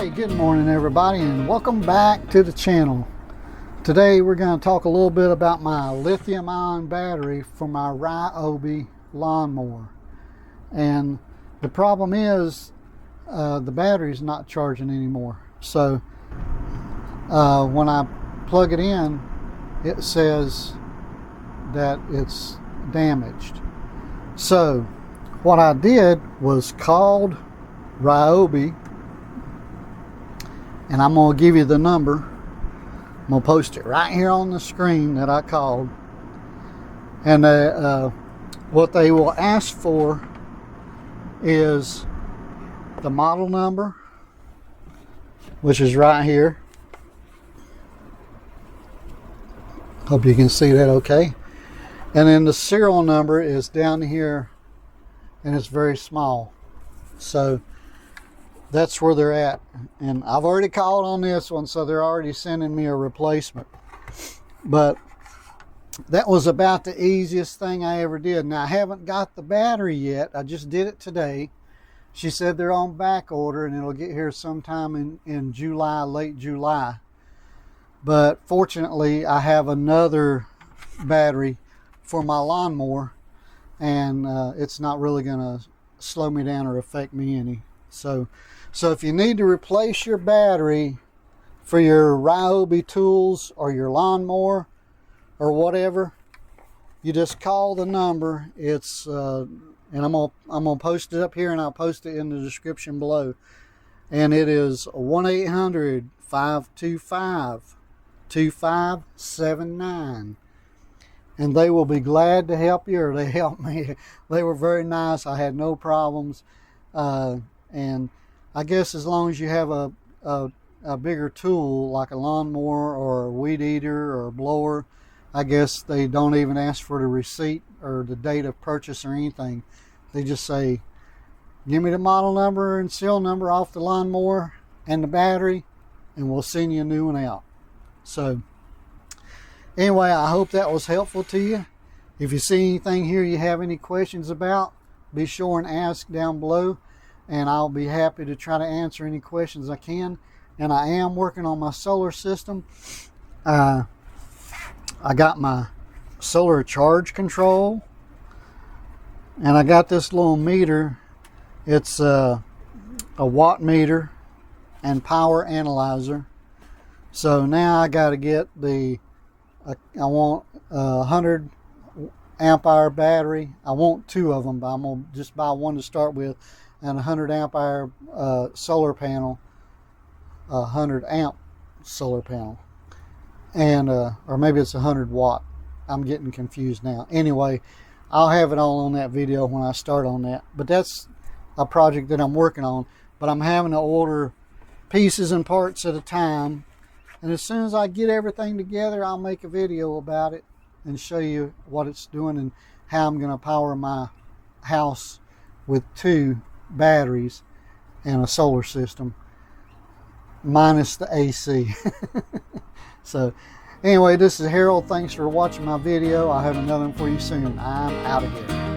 Hey, good morning everybody, and welcome back to the channel. Today we're going to talk a little bit about my lithium-ion battery for my Ryobi lawnmower. And the problem is the battery's not charging anymore. So when I plug it in, it says that it's damaged. So what I did was called Ryobi, and I'm going to give you the number. I'm going to post it right here on the screen that I called. And what they will ask for is the model number, which is right here. Hope you can see that okay. And then the serial number is down here, and it's very small. So that's where they're at. And I've already called on this one, so they're already sending me a replacement. But that was about the easiest thing I ever did. Now, I haven't got the battery yet. I just did it today. She said they're on back order and it'll get here sometime in July, late July. But fortunately, I have another battery for my lawnmower, and it's not really going to slow me down or affect me any. So if you need to replace your battery for your Ryobi tools or your lawnmower or whatever, you just call the number. It's and I'm gonna post it up here, and I'll post it in the description below. And it is 1-800-525-2579. And they will be glad to help you, or they helped me. They were very nice. I had no problems. And I guess as long as you have a bigger tool like a lawnmower or a weed eater or a blower, I guess they don't even ask for the receipt or the date of purchase or anything. They just say, give me the model number and serial number off the lawnmower and the battery, and we'll send you a new one out. So anyway, I hope that was helpful to you. If you see anything here you have any questions about, be sure and ask down below, and I'll be happy to try to answer any questions I can. And I am working on my solar system. I got my solar charge control, and I got this little meter. It's a watt meter and power analyzer. So now I got to get I want a 100 amp hour battery. I want two of them, but I'm gonna just buy one to start with, and a 100 amp hour solar panel, a 100 amp solar panel, and or maybe it's 100 watt. I'm getting confused now. Anyway, I'll have it all on that video when I start on that. But that's a project that I'm working on. But I'm having to order pieces and parts at a time. And as soon as I get everything together, I'll make a video about it and show you what it's doing and how I'm going to power my house with two batteries and a solar system, minus the AC. So anyway, this is Harold. Thanks for watching my video. I'll have another one for you soon. I'm out of here.